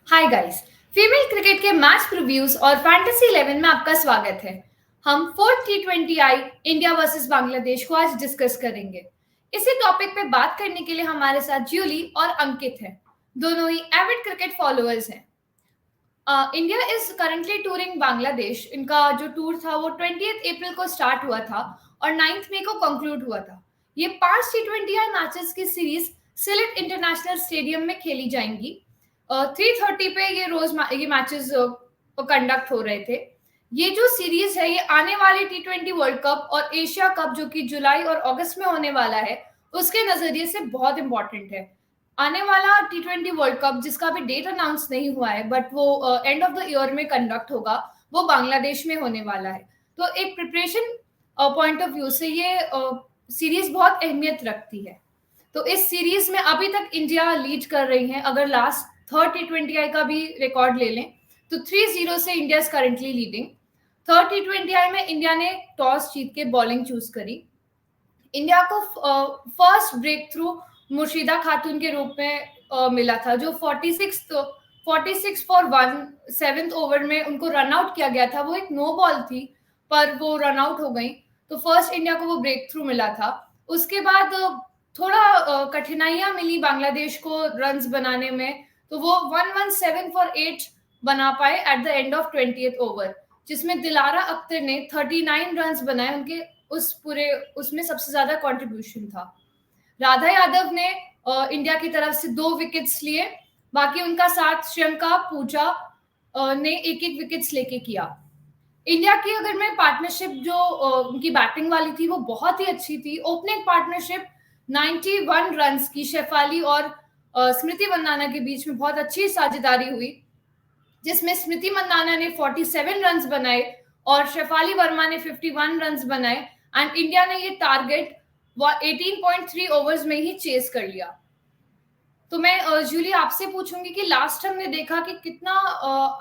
Hi guys. Female cricket के match previews और fantasy 11 में आपका स्वागत है। हम fourth T20I India versus Bangladesh को आज डिस्कस करेंगे। इसी टॉपिक पे बात करने के लिए हमारे साथ जूली और अंकित हैं। दोनों ही एविड क्रिकेट फॉलोअर्स हैं। India is currently touring Bangladesh. इनका जो टूर था वो 20 अप्रैल को स्टार्ट हुआ था और 9 मई को कंक्लूड हुआ था। ये 5 T20I मैचेस की सीरीज सिलेट इंटरनेशनल स्टेडियम में खेली जाएंगी। 3:30 पे ये मैचेस कंडक्ट हो रहे थे। ये जो सीरीज है ये आने वाले T20 वर्ल्ड कप और एशिया कप जो कि जुलाई और अगस्त में होने वाला है उसके नजरिए से बहुत इंपॉर्टेंट है। आने वाला T20 वर्ल्ड कप जिसका भी डेट अनाउंस नहीं हुआ है बट वो एंड ऑफ द ईयर में कंडक्ट होगा, वो बांग्लादेश में होने वाला है। तो एक प्रिपरेशन पॉइंट ऑफ व्यू से ये सीरीज बहुत अहमियत रखती है। तो इस सीरीज में अभी तक इंडिया लीड कर रही है। अगर लास्ट थर्ड T20I का भी रिकॉर्ड ले लें तो 3-0 से India is currently leading. Third T20I में इंडिया ने टॉस जीत के बॉलिंग चूज करी। इंडिया को फर्स्ट ब्रेक थ्रू मुर्शिदा खातून के रूप में मिला था, जो 46 फॉर 1 7th ओवर में उनको रन आउट किया गया था। वो एक नो बॉल थी पर वो रन आउट हो गई, तो फर्स्ट इंडिया को वो ब्रेक थ्रू मिला था। उसके बाद थोड़ा कठिनाइयां मिली बांग्लादेश को रन्स बनाने में, तो वो 117 फॉर 8 बना पाए at the end of 20th over, जिसमें दिलारा अख्तर ने 39 रन्स बनाए। उनके उस पूरे उसमें सबसे ज्यादा कंट्रीब्यूशन था। राधा यादव ने इंडिया की तरफ से 2 विकेट्स लिए। बाकी उनका साथ श्रियंका पूजा ने एक एक विकेट्स लेके किया। इंडिया की अगर मैं पार्टनरशिप जो उनकी बैटिंग वाली थी वो बहुत ही अच्छी थी। ओपनिंग पार्टनरशिप 91 रन्स की शेफाली और स्मृति मंदाना के बीच में बहुत अच्छी साझेदारी हुई, जिसमें स्मृति मंदाना ने 47 रन्स बनाए और शेफाली वर्मा ने 51 रन्स बनाए एंड इंडिया ने ये टारगेट 18.3 ओवर्स में ही चेस कर लिया। तो मैं जूली आपसे पूछूंगी कि लास्ट हमने देखा कि कितना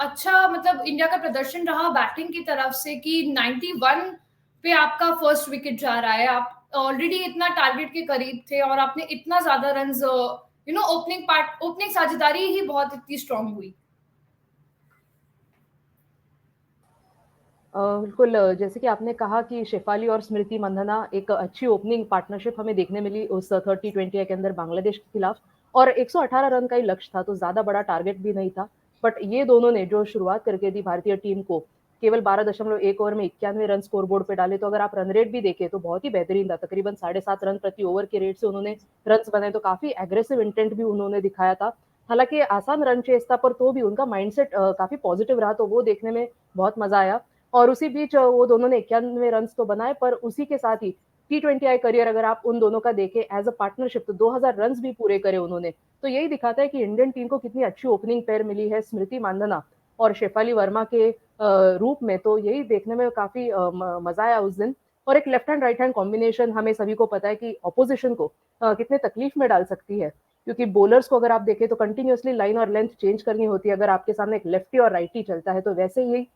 अच्छा मतलब इंडिया का प्रदर्शन रहा बैटिंग की तरफ से कि 91 पे आपका फर्स्ट विकेट जा रहा है। आप ऑलरेडी इतना टारगेट के करीब थे और आपने इतना ज्यादा रन्स ओपनिंग साझेदारी ही बहुत इतनी स्ट्रांग हुई। बिल्कुल, जैसे कि आपने कहा कि शेफाली और स्मृति मंधाना एक अच्छी ओपनिंग पार्टनरशिप हमें देखने मिली उस 30-20 के अंदर बांग्लादेश के खिलाफ, और 118 रन का ही लक्ष्य था, तो ज्यादा बड़ा टारगेट भी नहीं था। बट ये दोनों ने जो शुरुआत करके दी भारतीय टीम को, केवल 12.1 ओवर में 91 रन स्कोर बोर्ड पे डाले, तो अगर आप रन रेट भी देखें तो बहुत ही बेहतरीन था। तकरीबन 7.5 रन प्रति ओवर के रेट से उन्होंने रन बनाए, तो काफी एग्रेसिव इंटेंट भी उन्होंने दिखाया था। हालांकि आसान रन चेस था, पर तो भी उनका माइंडसेट काफी पॉजिटिव रहा, तो वो देखने में बहुत मजा आया। और उसी बीच वो दोनों ने 91 रन तो बनाए, पर उसी के साथ ही T20I करियर अगर आप उन दोनों का देखें एज अ पार्टनरशिप, तो 2000 रन भी पूरे करे उन्होंने। तो यही दिखाता है कि इंडियन टीम को कितनी अच्छी ओपनिंग पेयर मिली है स्मृति मांधाना और शेफाली वर्मा के रूप में। तो यही देखने में काफी मजा आया उस दिन। और एक left hand right hand combination हमें सभी को पता है कि ऑपोजिशन को कितने तकलीफ में डाल सकती है, क्योंकि बॉलर्स को अगर आप देखें तो कंटिन्यूअसली लाइन और लेंथ चेंज करनी होती है अगर आपके सामने एक लेफ्टी और राइटी चलता है। तो वैसे ही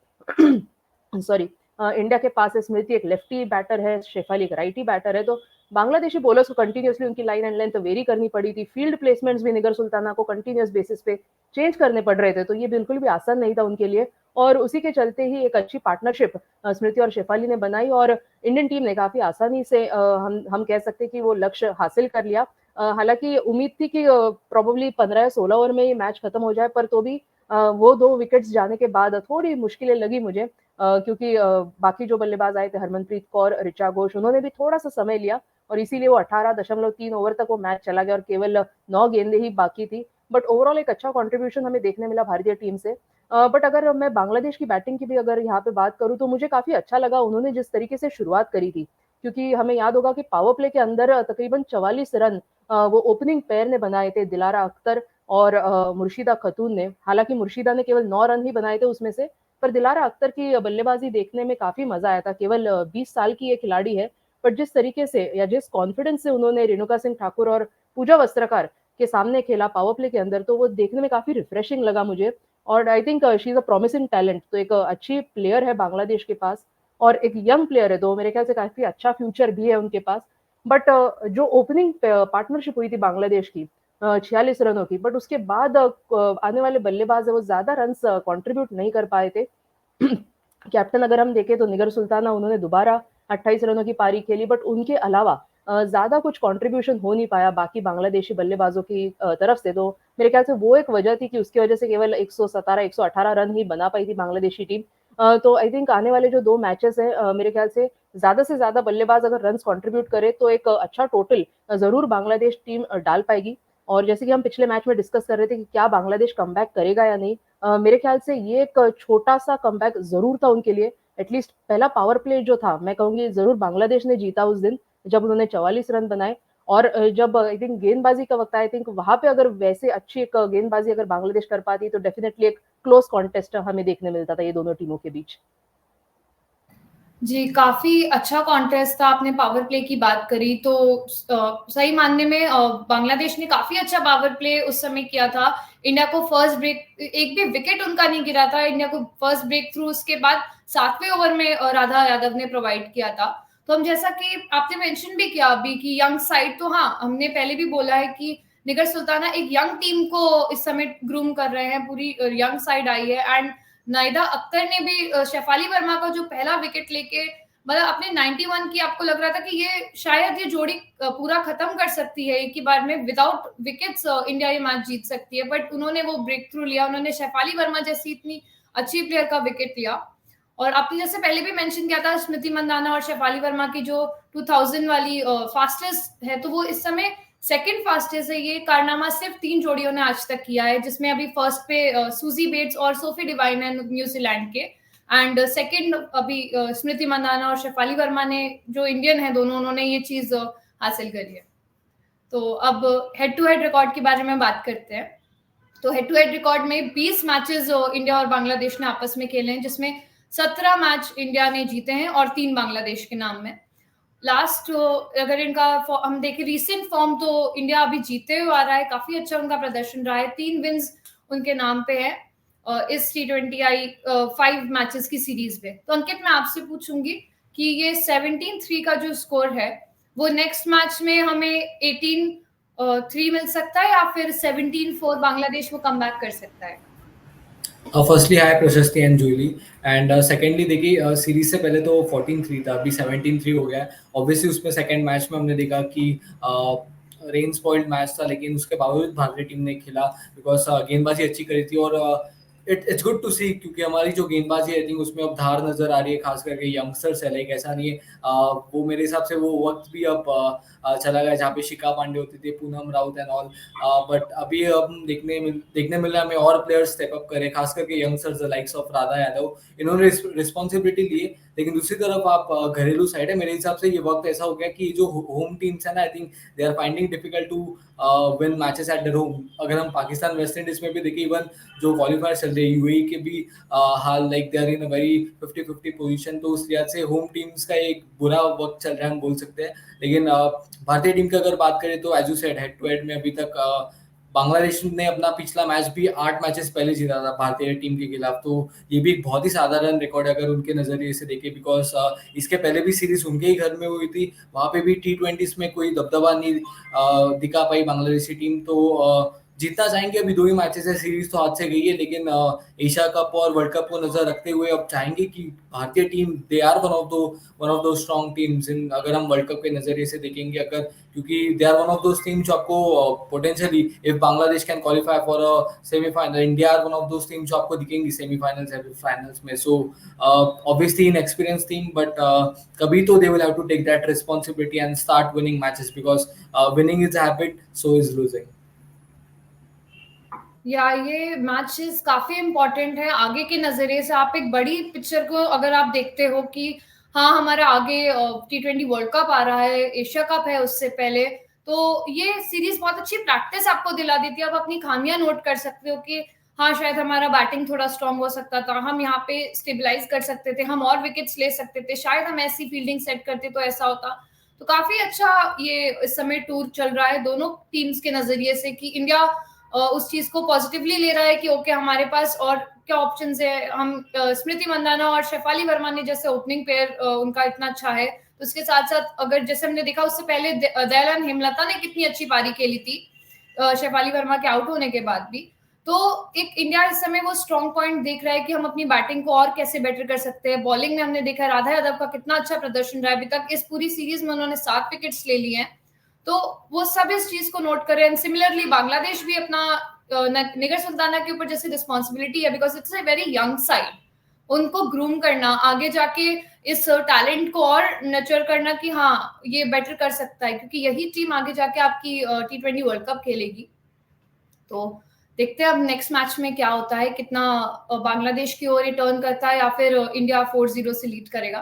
सॉरी, इंडिया के पास स्मृति एक लेफ्टी बैटर है, शेफाली एक राइटी बैटर है, तो बांग्लादेशी बॉलर्स को कंटिन्यूअसली उनकी लाइन एंड लेंथ वेरी करनी पड़ी थी। फील्ड प्लेसमेंट्स भी निगर सुल्ताना को कंटिन्यूअस बेसिस पे चेंज करने पड़ रहे थे, तो ये बिल्कुल भी आसान नहीं था उनके लिए। और उसी के चलते ही एक अच्छी पार्टनरशिप स्मृति और शेफाली ने बनाई, और इंडियन टीम ने काफी आसानी से हम कह सकते हैं कि वो लक्ष्य हासिल कर लिया। हालांकि उम्मीद थी कि प्रोबेबली 15 या 16 ओवर में ये मैच खत्म हो जाए, पर तो भी वो 2 विकेट्स जाने के बाद थोड़ी मुश्किलें लगी मुझे, क्योंकि बाकी जो बल्लेबाज आए थे, हरमनप्रीत कौर, ऋचा घोष, उन्होंने भी थोड़ा सा समय लिया, और इसीलिए वो 18.3 ओवर तक वो मैच चला गया और केवल 9 गेंदें ही बाकी थी। बट ओवरऑल एक अच्छा कंट्रीब्यूशन हमें देखने मिला भारतीय टीम से। बट अगर मैं बांग्लादेश की बैटिंग की भी अगर यहाँ पे बात करूँ, तो मुझे काफी अच्छा लगा उन्होंने जिस तरीके से शुरुआत करी थी, क्योंकि हमें याद होगा कि पावर प्ले के अंदर तकरीबन 44 रन वो ओपनिंग पेयर ने बनाए थे, दिलारा अख्तर और मुर्शिदा खतून ने। हालांकि मुर्शिदा ने केवल 9 रन ही बनाए थे उसमें से, पर दिलारा अख्तर की बल्लेबाजी देखने में काफी मजा आया था। केवल 20 साल की ये खिलाड़ी है, बट जिस तरीके से या जिस कॉन्फिडेंस से उन्होंने रेणुका सिंह ठाकुर और पूजा वस्त्रकार के सामने खेला पावर प्ले के अंदर, तो वो देखने में काफी रिफ्रेशिंग लगा मुझे। और I think she is a promising talent, तो एक अच्छी प्लेयर है बांग्लादेश के पास, और एक यंग प्लेयर है, तो मेरे ख्याल से काफी अच्छा फ्यूचर भी है उनके पास। बट जो ओपनिंग पार्टनरशिप हुई थी बांग्लादेश की, 46 रनों की, बट उसके बाद आने वाले बल्लेबाज है वो ज्यादा रन कंट्रीब्यूट नहीं कर पाए थे। कैप्टन अगर हम देखें तो निगर सुल्ताना, उन्होंने दोबारा 28 रनों की पारी खेली, बट उनके अलावा ज्यादा कुछ कंट्रीब्यूशन हो नहीं पाया बाकी बांग्लादेशी बल्लेबाजों की तरफ से। तो मेरे ख्याल से वो एक वजह थी कि उसकी वजह से केवल 117 118 रन ही बना पाई थी बांग्लादेशी टीम। तो आई थिंक आने वाले जो 2 मैचेस है, मेरे ख्याल से ज्यादा बल्लेबाज अगर रन कंट्रीब्यूट करे तो एक अच्छा टोटल जरूर बांग्लादेश टीम डाल पाएगी। और जैसे कि हम पिछले मैच में डिस्कस कर रहे थे कि क्या बांग्लादेश कमबैक करेगा या नहीं, मेरे ख्याल से ये एक छोटा सा कमबैक जरूर था उनके लिए। एटलीस्ट पहला पावर प्ले जो था, मैं कहूंगी जरूर बांग्लादेश ने जीता उस दिन, जब उन्होंने 44 रन बनाए। और जब आई थिंक गेंदबाजी का वक्त, आई थिंक वहां पे अगर वैसे अच्छी एक गेंदबाजी अगर बांग्लादेश कर पाती तो डेफिनेटली एक क्लोज कॉन्टेस्ट हमें देखने मिलता था ये दोनों टीमों के बीच। जी, काफ़ी अच्छा कॉन्टेस्ट था, आपने पावर प्ले की बात करी तो सही मानने में बांग्लादेश ने काफ़ी अच्छा पावर प्ले उस समय किया था। इंडिया को फर्स्ट ब्रेक एक भी विकेट उनका नहीं गिरा था, इंडिया को फर्स्ट ब्रेक थ्रू उसके बाद 7वें ओवर में राधा यादव ने प्रोवाइड किया था। तो हम जैसा कि आपने मेंशन भी किया अभी कि यंग साइड तो हाँ, हमने पहले भी बोला है कि निगर सुल्ताना एक यंग टीम को इस समय ग्रूम कर रहे हैं, पूरी यंग साइड आई है एंड नाइदा अख्तर ने भी शेफाली वर्मा का जो पहला विकेट लेके मतलब अपने 91 की आपको लग रहा था कि ये शायद ये जोड़ी पूरा खत्म कर सकती है एक ही बार में विदाउट विकेट्स इंडिया ये मैच जीत सकती है, बट उन्होंने वो ब्रेक थ्रू लिया, उन्होंने शेफाली वर्मा जैसी इतनी अच्छी प्लेयर का विकेट लिया। और आपने जैसे पहले भी मेंशन किया था स्मृति मंदाना और शेफाली वर्मा की जो 2000 वाली फास्टेस्ट है, तो वो इस समय सेकंड फास्टेस्ट है। ये कारनामा सिर्फ 3 जोड़ियों ने आज तक किया है, जिसमें अभी फर्स्ट पे सूजी बेट्स और सोफी डिवाइन है न्यूजीलैंड के, एंड सेकंड अभी स्मृति मंदाना और शेफाली वर्मा ने, जो इंडियन है दोनों, उन्होंने ये चीज हासिल करी है। तो अब हेड टू हेड रिकॉर्ड के बारे में बात करते हैं। तो हेड टू हेड रिकॉर्ड में 20 मैचेस इंडिया और बांग्लादेश ने आपस में खेले हैं, जिसमें 17 मैच इंडिया ने जीते हैं और 3 बांग्लादेश के नाम में। लास्ट अगर इनका हम देखें रीसेंट फॉर्म, तो इंडिया अभी जीते हुए आ रहा है, काफी अच्छा उनका प्रदर्शन रहा है, 3 विन्स उनके नाम पे है इस T20I 5 मैचेस की सीरीज में। तो अंकित, मैं आपसे पूछूंगी कि ये 17-3 का जो स्कोर है वो नेक्स्ट मैच में हमें 18-3 मिल सकता है या फिर 17-4 बांग्लादेश वो कम बैक कर सकता है? फर्स्टली हाय प्रशस्ति एंड जूली, एंड सेकेंडली देखिए सीरीज से पहले तो 14-3 था, अभी 17-3 हो गया है। ऑब्वियसली उसमें सेकेंड मैच में हमने देखा कि रेन स्पॉइल्ड मैच था, लेकिन उसके बावजूद भारतीय टीम ने खेला बिकॉज गेंदबाजी अच्छी करी थी। और इट्स गुड टू सी, क्योंकि हमारी जो गेंदबाजी है आई थिंक उसमें अब धार नजर आ रही है, खास करके यंगस्टर्स है, लाइक ऐसा नहीं है वो मेरे हिसाब से वो वक्त भी अब चला गया जहाँ पे शिखा पांडे होती थी, Poonam Raut and all. But अभी हम देखने मिल रहा है हमें और प्लेयर्स स्टेप अप करे, खास करके youngsters the likes of Radha Yadav, इन्होंने रिस्पॉन्सिबिलिटी ली है। लेकिन दूसरी तरफ आप घरेलू साइड है, मेरे हिसाब से ये वक्त ऐसा हो गया कि जो होम टीम्स है ना, I think they are finding difficult to win matches at their home. अगर हम पाकिस्तान वेस्ट इंडीज में भी देखें, इवन जो क्वालिफायर चल रहे यूएई के भी हाल like they are in a very 50-50 position, तो उस लिहाज से होम टीम्स का एक बुरा वक्त चल रहा है हम बोल सकते हैं। लेकिन भारतीय टीम की अगर बात करें तो as you said head to head में अभी तक बांग्लादेश ने अपना पिछला मैच भी 8 मैचेस पहले जीता था भारतीय टीम के खिलाफ, तो ये भी एक बहुत ही साधारण रिकॉर्ड है अगर उनके नजरिए से देखें, बिकॉज इसके पहले भी सीरीज उनके ही घर में हुई थी, वहां पे भी T20s में कोई दबदबा नहीं दिखा पाई बांग्लादेशी टीम। तो जीतना चाहेंगे, अभी 2 ही मैचेस है, सीरीज तो हाथ से गई है, लेकिन एशिया कप और वर्ल्ड कप को नजर रखते हुए अब चाहेंगे कि भारतीय team they are one of those strong teams in, अगर हम वर्ल्ड कप के नजरिए से देखेंगे, अगर क्योंकि they are one of those teams जो आपको potentially if Bangladesh can qualify for a semifinal, India are one of those teams जो आपको दिखेंगी सेमीफाइनल्स या फाइनल्स में। So obviously inexperience team, but कभी तो they will have to take that responsibility and start winning matches, because winning is a habit, so is losing. या ये matches काफी इंपॉर्टेंट है आगे के नजरिए से। आप एक बड़ी पिक्चर को अगर आप देखते हो कि हाँ, हमारा आगे T20 वर्ल्ड कप आ रहा है, एशिया कप है उससे पहले, तो ये सीरीज बहुत अच्छी प्रैक्टिस आपको दिला देती है। आप अपनी खामियां नोट कर सकते हो कि हाँ, शायद हमारा बैटिंग थोड़ा स्ट्रांग हो सकता था, हम यहाँ पे स्टेबलाइज कर सकते थे, हम और विकेट्स ले सकते थे, शायद हम ऐसी फील्डिंग सेट करते तो ऐसा होता। तो काफी अच्छा ये इस समय टूर चल रहा है दोनों टीम्स के नजरिए से कि इंडिया उस चीज को पॉजिटिवली ले रहा है कि ओके, हमारे पास और क्या ऑप्शंस है। हम स्मृति मंदाना और शेफाली वर्मा ने जैसे ओपनिंग पेयर उनका इतना अच्छा है, तो उसके साथ साथ अगर जैसे हमने देखा उससे पहले दयालन हेमलता ने कितनी अच्छी पारी खेली थी शेफाली वर्मा के आउट होने के बाद भी। तो एक इंडिया इस समय वो स्ट्रॉन्ग पॉइंट देख रहा है कि हम अपनी बैटिंग को और कैसे बेटर कर सकते हैं। बॉलिंग में हमने देखा है राधा यादव का कितना अच्छा प्रदर्शन रहा है अभी तक। इस पूरी सीरीज में उन्होंने 7 विकेट्स ले लिए हैं, तो वो सब इस चीज को नोट करें। एंड सिमिलरली बांग्लादेश भी अपना निगर सुल्ताना के ऊपर जैसे रिस्पॉन्सिबिलिटी है, because it's a very young side, उनको ग्रूम करना, आगे जाके इस टैलेंट को और नर्चर करना कि हाँ ये बेटर कर सकता है, क्योंकि यही टीम आगे जाके आपकी T20 वर्ल्ड कप खेलेगी। तो देखते हैं अब नेक्स्ट मैच में क्या होता है, कितना बांग्लादेश की ओर रिटर्न करता है या फिर इंडिया 4-0 से लीड करेगा।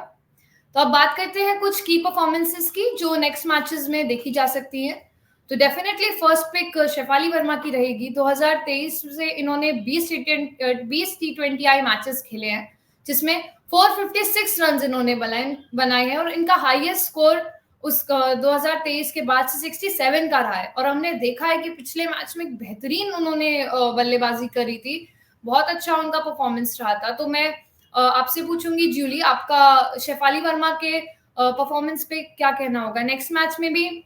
तो अब बात करते हैं कुछ की परफॉर्मेंसेस की जो नेक्स्ट मैचेस में देखी जा सकती हैं। तो definitely first pick Shefali Verma की रहेगी। 2023 से इन्होंने 20 T20I मैचेस खेले हैं, जिसमें 456 रन इन्होंने बनाए हैं, और इनका हाईएस्ट स्कोर उस 2023 के बाद से 67 का रहा है। और हमने देखा है कि पिछले मैच में बेहतरीन उन्होंने बल्लेबाजी करी थी, बहुत अच्छा उनका परफॉर्मेंस रहा था। तो मैं आपसे पूछूंगी जूली, आपका शेफाली वर्मा के परफॉर्मेंस पे क्या कहना होगा? नेक्स्ट मैच में भी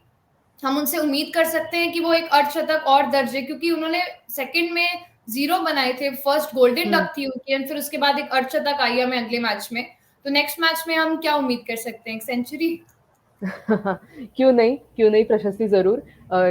हम उनसे उम्मीद कर सकते हैं कि वो एक अर्धशतक और दर्ज है, क्योंकि उन्होंने सेकंड में 0 बनाए थे, फर्स्ट गोल्डन डक थी उनकी, और फिर उसके बाद एक अर्धशतक आई है हमें अगले मैच में। तो नेक्स्ट मैच में हम क्या उम्मीद कर सकते हैं? एक सेंचुरी? क्यों नहीं, प्रशस्ति जरूर।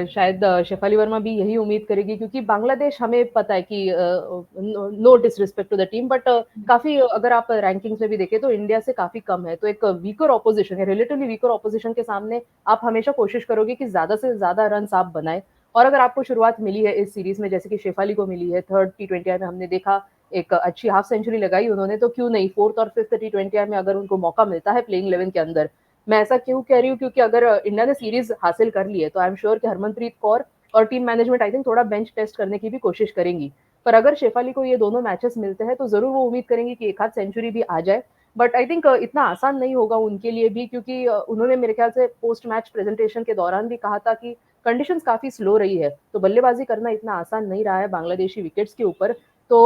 शायद शेफाली वर्मा भी यही उम्मीद करेगी, क्योंकि बांग्लादेश, हमें पता है कि no disrespect to the team, but काफी, अगर आप रैंकिंग्स में भी देखें तो इंडिया से काफी कम है। तो एक वीकर ऑपोजिशन है, रिलेटिवली वीकर ऑपोजिशन के सामने आप हमेशा कोशिश करोगे कि ज्यादा से ज्यादा रन आप बनाए। और अगर आपको शुरुआत मिली है इस सीरीज में, जैसे कि शेफाली को मिली है, थर्ड T20I में हमने देखा एक अच्छी हाफ सेंचुरी लगाई उन्होंने, तो क्यों नहीं फोर्थ और फिफ्थ T20I में अगर उनको मौका मिलता है प्लेइंग 11 के अंदर। मैं ऐसा क्यों कह रही हूँ, क्योंकि अगर इंडिया ने सीरीज हासिल कर ली है तो आई एम श्योर कि हरमनप्रीत कौर और टीम मैनेजमेंट आई थिंक थोड़ा बेंच टेस्ट करने की भी कोशिश करेंगी। पर अगर शेफाली को ये दोनों मैचेस मिलते हैं तो जरूर वो उम्मीद करेंगे कि एक आध सेंचुरी भी आ जाए। बट आई थिंक इतना आसान नहीं होगा उनके लिए भी, क्योंकि उन्होंने मेरे ख्याल से पोस्ट मैच प्रेजेंटेशन के दौरान भी कहा था कि कंडीशंस काफी स्लो रही है, तो बल्लेबाजी करना इतना आसान नहीं रहा है बांग्लादेशी विकेट्स के ऊपर। तो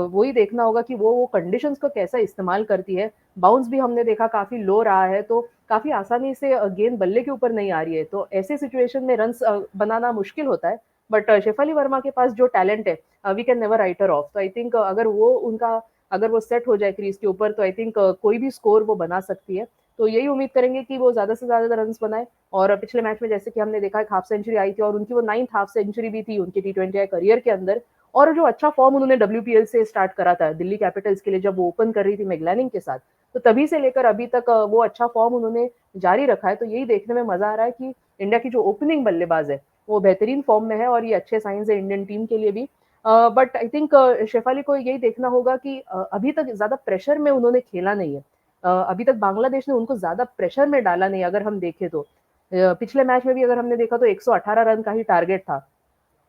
वही देखना होगा कि वो कंडीशंस को कैसा इस्तेमाल करती है। बाउंस भी हमने देखा काफी लो रहा है, तो काफी आसानी से गेंद बल्ले के ऊपर नहीं आ रही है, तो ऐसे सिचुएशन में रन बनाना मुश्किल होता है। बट शेफाली वर्मा के पास जो टैलेंट है, we can never write her off. तो आई थिंक अगर वो सेट हो जाए क्रीज के ऊपर, तो आई थिंक कोई भी स्कोर वो बना सकती है। तो यही उम्मीद करेंगे कि वो ज्यादा से ज्यादा रन बनाए। और पिछले मैच में जैसे कि हमने देखा एक हाफ सेंचुरी आई थी, और उनकी वो 9th हाफ सेंचुरी भी थी उनके T20I करियर के अंदर। और जो अच्छा फॉर्म उन्होंने WPL से स्टार्ट करा था दिल्ली कैपिटल्स के लिए, जब वो ओपन कर रही थी मैग्लानिंग के साथ, तो तभी से लेकर अभी तक वो अच्छा फॉर्म उन्होंने जारी रखा है। तो यही देखने में मजा आ रहा है कि इंडिया की जो ओपनिंग बल्लेबाज है वो बेहतरीन फॉर्म में है, और ये अच्छे साइंस है इंडियन टीम के लिए भी। बट आई थिंक शेफाली को यही देखना होगा कि अभी तक ज्यादा प्रेशर में उन्होंने खेला नहीं है। अभी तक बांग्लादेश ने उनको ज्यादा प्रेशर में डाला नहीं, अगर हम देखें तो। पिछले मैच में भी अगर हमने देखा तो 118 रन का ही टारगेट था।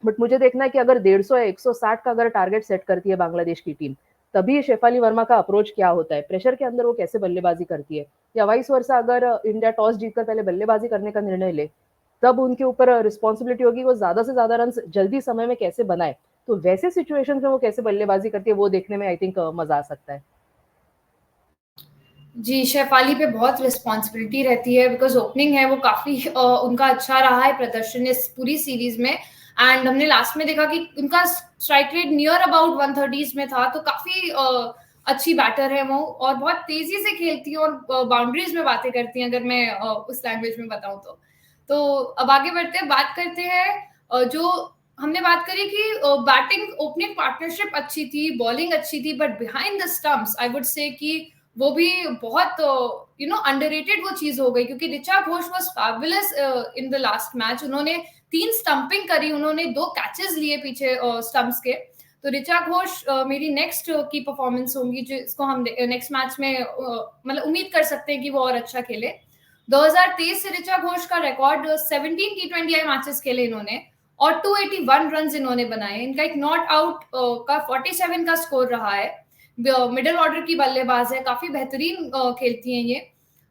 बट मुझे देखना है कि अगर 150 या 160 का अगर टारगेट सेट करती है बांग्लादेश की टीम, तभी शेफाली वर्मा का अप्रोच क्या होता है, प्रेशर के अंदर वो कैसे बल्लेबाजी करती है। या वाइस वर्सा, अगर इंडिया टॉस जीतकर पहले बल्लेबाजी करने का निर्णय ले, तब उनके ऊपर रिस्पॉन्सिबिलिटी होगी वो ज्यादा से ज्यादा रन जल्दी समय में कैसे बनाए। तो वैसे सिचुएशन में वो कैसे बल्लेबाजी करती है, वो देखने में आई थिंक मजा आ सकता है। जी, शेफाली पे बहुत रिस्पॉन्सिबिलिटी रहती है, बिकॉज ओपनिंग है वो काफी उनका अच्छा रहा है प्रदर्शन इस पूरी सीरीज में। एंड हमने लास्ट में देखा कि उनका strike rate near about 130s में था, तो काफी अच्छी बैटर है वो, और बहुत तेजी से खेलती है और बाउंड्रीज में बातें करती हैं, अगर मैं उस लैंग्वेज में बताऊं तो। तो अब आगे बढ़ते हैं, बात करते हैं जो हमने बात करी कि बैटिंग ओपनिंग पार्टनरशिप अच्छी थी, बॉलिंग अच्छी थी, but behind the stumps I would say कि वो भी बहुत अंडररेटेड वो चीज हो गई, क्योंकि Richa Ghosh was fabulous in the last match. उन्होंने 3 स्टंपिंग करी, उन्होंने 2 कैचेस लिए पीछे स्टंप्स के। तो ऋचा घोष मेरी नेक्स्ट की परफॉर्मेंस होंगी, जिसको हम नेक्स्ट मैच में मतलब उम्मीद कर सकते हैं कि वो और अच्छा खेले। 2023 से ऋचा घोष का रिकॉर्ड 17 T20I मैचेस खेले इन्होंने, और 281 रन इन्होंने बनाए। इनका एक नॉट आउट का 47 का स्कोर रहा है। मिडिल ऑर्डर की बल्लेबाज है, काफी बेहतरीन खेलती हैं ये।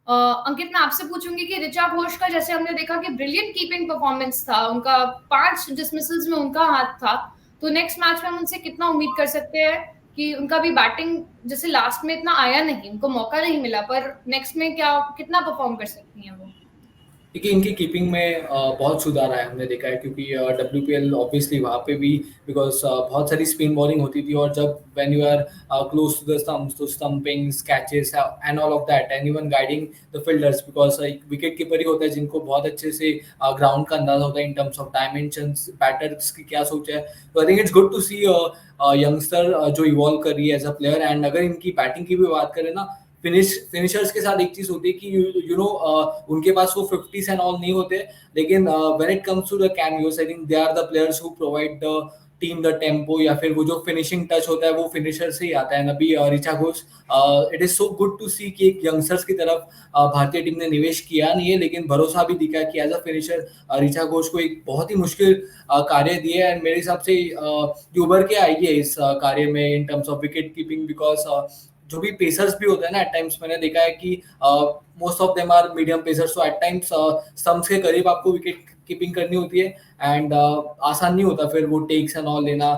अंकित, मैं आपसे पूछूंगी कि ऋचा घोष का, जैसे हमने देखा कि ब्रिलियंट कीपिंग परफॉर्मेंस था उनका, 5 डिसमिसल्स में उनका हाथ था, तो नेक्स्ट मैच में हम उनसे कितना उम्मीद कर सकते हैं कि उनका भी बैटिंग जैसे लास्ट में इतना आया नहीं, उनको मौका नहीं मिला, पर नेक्स्ट में क्या कितना परफॉर्म कर सकती हैं वो? क्योंकि इनकी कीपिंग में बहुत सुधार आया हमने देखा है, क्योंकि WPL ऑब्वियसली वहाँ पे भी बिकॉज बहुत सारी स्पिन बॉलिंग होती थी, और जब when you are close to the stumps, तो stumpings, catches and all of that, and even guiding the fielders, because wicket keeper ही होता है जिनको बहुत अच्छे से ग्राउंड का अंदाजा होता है in terms of dimensions, batters की क्या सोच है। तो I think it's good to see youngster जो इवॉल्व कर रही है एज अ प्लेयर। एंड अगर इनकी बैटिंग की भी बात करें ना, फिनिशर्स के साथ एक चीज होती है कि यू नो उनके पास वो 50s एंड ऑल नहीं होते, लेकिन when it comes to the cameos, I think they are the players who provide the team the tempo, या फिर वो जो फिनिशिंग टच होता है वो फिनिशर से ही आता है। अभी Richa Ghosh, it is so good to see कि एक यंगस्टर्स की तरफ भारतीय टीम ने निवेश किया नहीं है, लेकिन भरोसा भी दिखा कि as a finisher Richa Ghosh को एक बहुत ही मुश्किल कार्य दिया है। एंड मेरे हिसाब से ये उभर के आई है इस कार्य में इन terms of wicket keeping, because जो भी पेसर्स भी होते हैं ना, एट टाइम्स मैंने देखा है कि most of them are medium pacers, so at times stumps के करीब आपको विकेट कीपिंग करनी होती है, एंड आसान नहीं होता फिर वो टेक्स एंड ऑल लेना।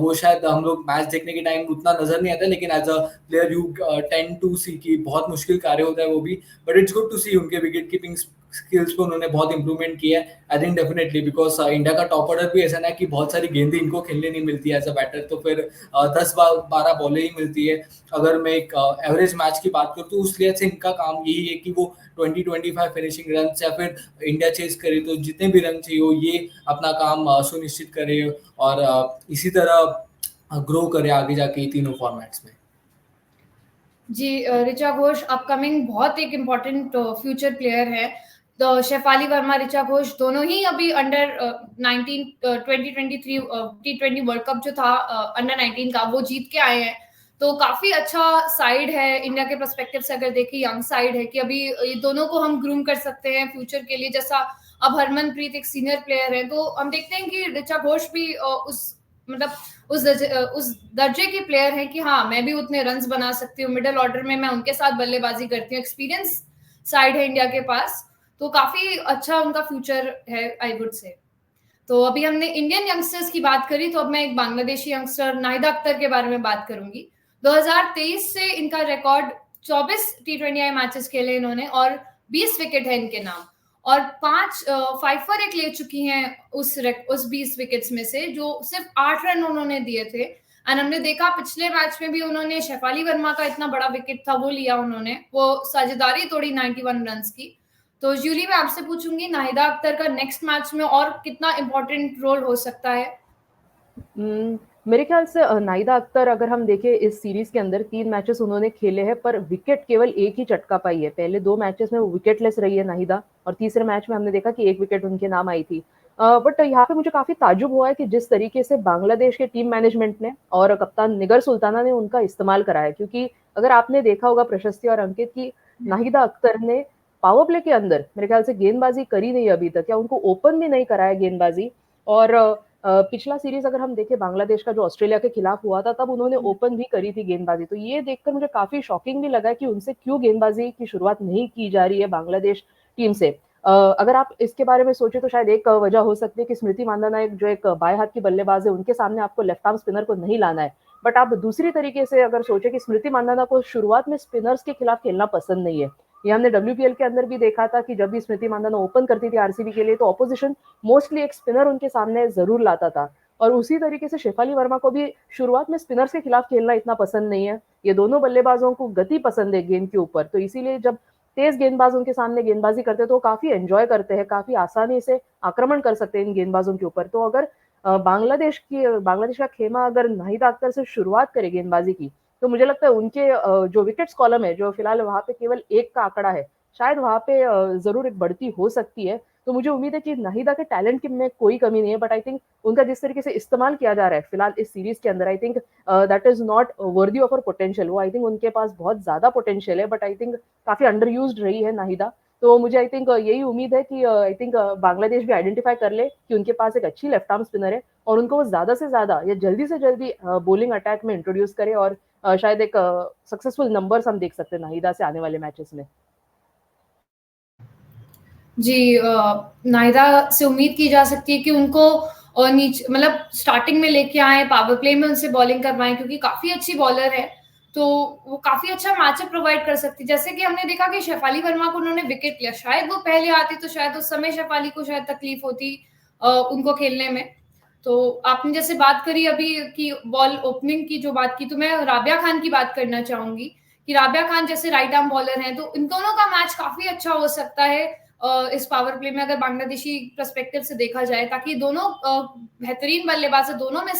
वो शायद हम लोग मैच देखने के टाइम उतना नजर नहीं आता, लेकिन as a player you tend to see कि बहुत मुश्किल कार्य होता है वो भी। But it's good to see उनके विकेट कीपिंग स्किल्स पे उन्होंने बहुत इंप्रूवमेंट किया है, I think definitely, because India का टॉप ऑर्डर भी ऐसा ना कि बहुत सारी गेंदें इनको खेलने नहीं मिलती है एज अ बैटर, तो फिर 10-12 बॉलें ही मिलती है। अगर मैं एक एवरेज मैच की बात करूँ तो उस लिहाज से इनका काम यही है कि वो 20-25 फिनिशिंग रन, या फिर इंडिया चेस करे तो जितने भी रन चाहिए हो, ये अपना काम सुनिश्चित करे और इसी तरह ग्रो करे आगे जाके तीनों फॉर्मेट्स में। जी, ऋचा घोष अपकमिंग बहुत एक इम्पोर्टेंट फ्यूचर प्लेयर है। तो शेफाली वर्मा, ऋचा घोष दोनों ही अभी अंडर 19 2023 T20 वर्ल्ड कप जो था अंडर 19 का, वो जीत के आए हैं। तो काफी अच्छा साइड है इंडिया के पर्सपेक्टिव से, अगर देखें यंग साइड है कि अभी ये दोनों को हम ग्रूम कर सकते हैं फ्यूचर के लिए। जैसा अब हरमनप्रीत एक सीनियर प्लेयर है, तो हम देखते हैं कि ऋचा घोष भी उस दर्जे की प्लेयर है कि हाँ, मैं भी उतने रन्स बना सकती हूँ, मिडिल ऑर्डर में मैं उनके साथ बल्लेबाजी करती हूँ, एक्सपीरियंस साइड है इंडिया के पास, तो काफी अच्छा उनका फ्यूचर है आई वुड से। तो अभी हमने इंडियन यंगस्टर्स की बात करी, तो अब मैं एक बांग्लादेशी यंगस्टर नाहिदा अख्तर के बारे में बात करूंगी। 2023 से इनका रिकॉर्ड 24 T20I मैचेस खेले इन्होंने, और 20 विकेट है इनके नाम, और 5 5 एक ले चुकी हैं उस 20 विकेट्स में से, जो सिर्फ 8 रन उन्होंने दिए थे। एंड हमने देखा पिछले मैच में भी उन्होंने शेफाली वर्मा का इतना बड़ा विकेट था वो लिया उन्होंने, वो साझेदारी तोड़ी 91 रन की। तो जूली, मैं आपसे पूछूंगी नाहिदा अख्तर का नेक्स्ट मैच में और कितना इंपॉर्टेंट रोल हो सकता है? मेरे ख्याल से नाहिदा अख्तर, अगर हम देखें इस सीरीज के अंदर 3 मैचेस उन्होंने खेले हैं, पर विकेट केवल एक ही चटका पाई है। पहले 2 मैचेस में वो विकेटलेस रही है नाहिदा, और तीसरे मैच में हमने देखा कि 1 विकेट उनके नाम आई थी। बट यहाँ पे मुझे काफी ताजुब हुआ है कि जिस तरीके से बांग्लादेश के टीम मैनेजमेंट ने और कप्तान निगर सुल्ताना ने उनका इस्तेमाल कराया, क्योंकि अगर आपने देखा होगा प्रशस्ति और अंकित की, नाहिदा अख्तर ने पावर प्ले के अंदर मेरे ख्याल से गेंदबाजी करी नहीं अभी तक, या उनको ओपन भी नहीं कराया गेंदबाजी। और पिछला सीरीज अगर हम देखें बांग्लादेश का जो ऑस्ट्रेलिया के खिलाफ हुआ था, तब उन्होंने ओपन भी करी थी गेंदबाजी। तो ये देखकर मुझे काफी शॉकिंग भी लगा कि उनसे क्यों गेंदबाजी की शुरुआत नहीं की जा रही है बांग्लादेश टीम से। अगर आप इसके बारे में सोचे तो शायद एक वजह हो सकती है कि स्मृति मांधाना जो एक बाएं हाथ की बल्लेबाज है, उनके सामने आपको लेफ्ट आर्म स्पिनर को नहीं लाना है। बट आप दूसरी तरीके से अगर सोचे कि स्मृति मांधाना को शुरुआत में स्पिनर्स के खिलाफ खेलना पसंद नहीं है। ये हमने WPL के अंदर भी देखा था कि जब भी स्मृति मांधाना ओपन करती थी RCB के लिए, तो ऑपोजिशन मोस्टली एक स्पिनर उनके सामने जरूर लाता था। और उसी तरीके से शेफाली वर्मा को भी शुरुआत में स्पिनर्स के खिलाफ खेलना इतना पसंद नहीं है। ये दोनों बल्लेबाजों को गति पसंद है गेंद के ऊपर, तो इसीलिए जब तेज गेंदबाज उनके सामने गेंदबाजी करते हैं तो वो काफी एंजॉय करते हैं, काफी आसानी से आक्रमण कर सकते हैं इन गेंदबाजों के ऊपर। तो अगर बांग्लादेश का खेमा अगर नाहिदा अख्तर से शुरुआत करे गेंदबाजी की, तो मुझे लगता है उनके जो विकेट्स कॉलम है, जो फिलहाल वहां पे केवल 1 का आंकड़ा है, शायद वहां पे जरूर एक बढ़ती हो सकती है। तो मुझे उम्मीद है कि नाहिदा के टैलेंट की में कोई कमी नहीं है, बट आई थिंक उनका जिस तरीके से इस्तेमाल किया जा रहा है फिलहाल इस सीरीज के अंदर, I think that is not worthy of her potential. वो आई थिंक उनके पास बहुत ज्यादा पोटेंशियल है, बट आई थिंक काफी अंडर यूज्ड रही है नाहिदा। तो मुझे आई थिंक यही उम्मीद है कि आई थिंक बांग्लादेश भी आइडेंटिफाई कर ले कि उनके पास एक अच्छी लेफ्ट आर्म स्पिनर है, और उनको वो ज्यादा से ज्यादा या जल्दी से जल्दी बॉलिंग अटैक में इंट्रोड्यूस करे, और शायद एक सक्सेसफुल नंबर्स हम देख सकते हैं नाहिदा से आने वाले मैचेस में। जी, नाहिदा से उम्मीद की जा सकती है कि उनको नीचे मतलब स्टार्टिंग में लेके आए, पावर प्ले में उनसे बॉलिंग करवाएं, क्योंकि काफी अच्छी बॉलर है। तो वो काफी अच्छा मैचअप प्रोवाइड कर सकती है। जैसे कि हमने देखा कि शेफाली वर्मा को उन्होंने विकेट लिया, शायद वो पहले आती तो शायद उस समय शेफाली को शायद तकलीफ होती उनको खेलने में। तो आपने जैसे बात करी अभी कि बॉल ओपनिंग की जो बात की, तो मैं राबिया खान की बात करना चाहूंगी कि राबिया खान जैसे राइट आर्म बॉलर हैं, तो इन दोनों का मैच काफी अच्छा हो सकता है इस पावर प्ले में, अगर बांग्लादेशी पर्सपेक्टिव से देखा जाए, ताकि दोनों बेहतरीन बल्लेबाज है, दोनों में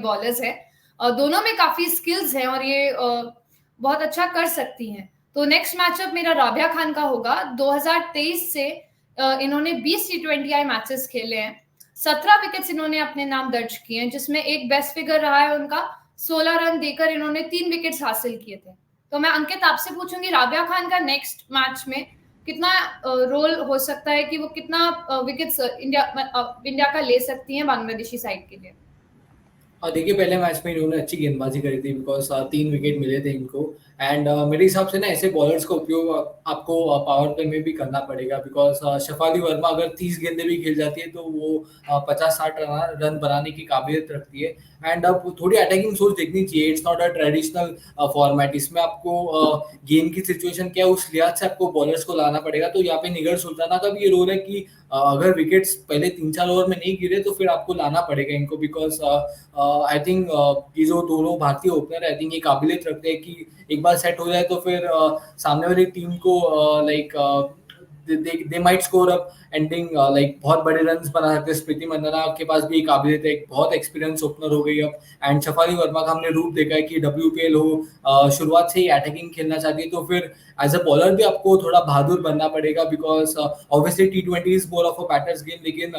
बॉलर्स है, दोनों में काफी स्किल्स हैं और ये बहुत अच्छा कर सकती हैं। तो नेक्स्ट मैचअप मेरा राबिया खान का होगा। 2023 से इन्होंने 20 T20I मैचेस खेले हैं, 17 विकेट्स इन्होंने अपने नाम दर्ज किए हैं, जिसमें एक बेस्ट फिगर रहा है उनका, 16 रन देकर इन्होंने 3 विकेट्स हासिल किए थे। तो मैं अंकित आपसे पूछूंगी राबिया खान का नेक्स्ट मैच में कितना रोल हो सकता है, कि वो कितना विकेट्स इंडिया का ले सकती हैं बांग्लादेशी साइड के लिए। और देखिए पहले मैच में इन्होंने अच्छी गेंदबाजी करी थी बिकॉज 3 विकेट मिले थे इनको। एंड मेरे हिसाब से ना ऐसे बॉलर्स का उपयोग आपको पावर प्ले में भी करना पड़ेगा बिकॉज शेफाली वर्मा अगर 30 गेंदें भी खेल जाती है तो वो 50-60 रन बनाने की काबिलियत रखती है। एंड अब थोड़ी अटैकिंग सोच देखनी चाहिए, it's not a traditional format. इसमें आपको गेम की सिचुएशन क्या है उस लिहाज से आपको बॉलर्स को लाना पड़ेगा। तो यहाँ पे निगर सुल्ताना का भी ये रोल है कि अगर विकेट्स पहले 3-4 ओवर में नहीं गिरे तो फिर आपको लाना पड़ेगा इनको बिकॉज आई थिंक ये जो दोनों भारतीय ओपनर आई थिंक ये काबिलियत रखते हैं कि एक बार सेट हो जाए तो फिर सामने वाली टीम को like they might score up ending like बहुत बड़े रन्स बना सकते हैं। स्मृति मंदाना के पास भी काबिलियत है, एक बहुत एक्सपीरियंस ओपनर हो गई अब। एंड शेफाली वर्मा का हमने रूप देखा है कि WPL हो शुरुआत से ही अटैकिंग खेलना चाहती है, तो फिर एज अ बॉलर भी आपको थोड़ा बहादुर बनना पड़ेगा because obviously T20 is more of a batters game, लेकिन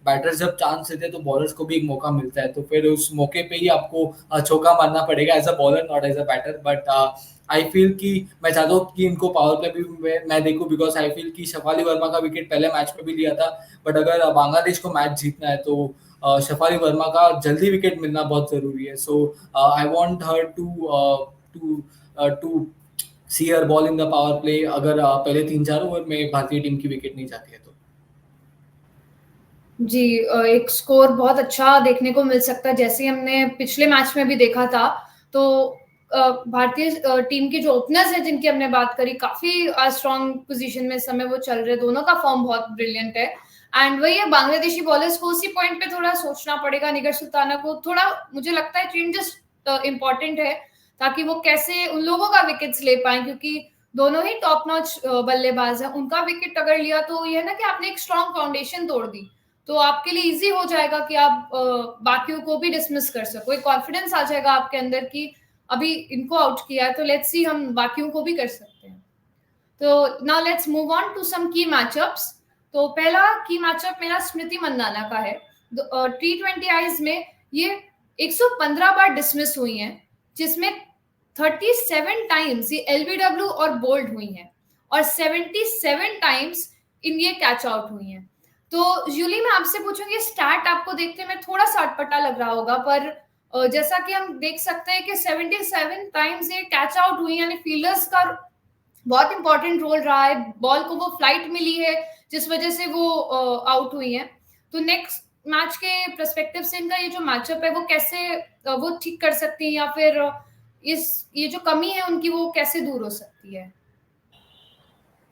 बैटर्स जब चांस देते हैं तो बॉलर्स को भी एक मौका मिलता है, तो फिर उस मौके पे ही आपको चौका मारना पड़ेगा as a bowler not as a batter. But I feel कि मैं चाहता हूँ कि इनको पावर प्ले भी मैं देखूं बिकॉज आई फील कि शेफाली वर्मा का विकेट पहले मैच में भी लिया था, बट अगर बांग्लादेश को मैच जीतना है तो शेफाली वर्मा का जल्दी विकेट मिलना बहुत जरूरी है। So I want her to see her ball in the power play अगर पहले 3-4 ओवर में भारतीय टीम की विकेट नहीं जाती है तो। जी, एक स्कोर बहुत अच्छा देखने को मिल सकता है, जैसे हमने पिछले मैच में भी देखा था। तो भारतीय टीम के जो ओपनर्स हैं जिनकी हमने बात करी, काफी स्ट्रॉन्ग पोजीशन में इस समय वो चल रहे, दोनों का फॉर्म बहुत ब्रिलियंट है। एंड वही है, बांग्लादेशी बॉलर्स को उसी पॉइंट पे थोड़ा सोचना पड़ेगा, निगर सुल्ताना को थोड़ा, मुझे लगता है चेंजेस इंपॉर्टेंट है, ताकि वो कैसे उन लोगों का विकेट्स ले पाए, क्योंकि दोनों ही टॉप नॉच बल्लेबाज हैं। उनका विकेट अगर लिया तो ये है ना कि आपने एक स्ट्रॉन्ग फाउंडेशन तोड़ दी, तो आपके लिए इजी हो जाएगा कि आप बाकियों को भी डिसमिस कर सको, एक कॉन्फिडेंस आ जाएगा आपके अंदर कि अभी इनको आउट किया है तो लेट्स सी हम बाकियों को भी कर सकते हैं। तो now let's move on to some key matchups. तो पहला की मैचअप मेरा स्मृति मंदाना का है। T20Is में ये 115 बार डिसमिस हुई हैं, जिसमें 37 टाइम्स ये LBW और बोल्ड हुई हैं, और 77 टाइम्स इन ये कैच आउट हुई हैं। तो यूली मैं आपसे पूछूंगी, स्टैट आपको देखते में थोड़ा सा अटपटा लग रहा होगा, पर जैसा कि हम देख सकते हैं कि 77 टाइम्स ये कैच आउट हुई, यानी फील्डर्स का बहुत इंपॉर्टेंट रोल रहा है, बॉल को वो फ्लाइट मिली है जिस वजह से वो आउट हुई है। तो नेक्स्ट मैच के पर्सपेक्टिव से इनका ये जो मैचअप है वो कैसे वो ठीक कर सकती है, या फिर ये जो कमी है उनकी वो कैसे दूर हो सकती है?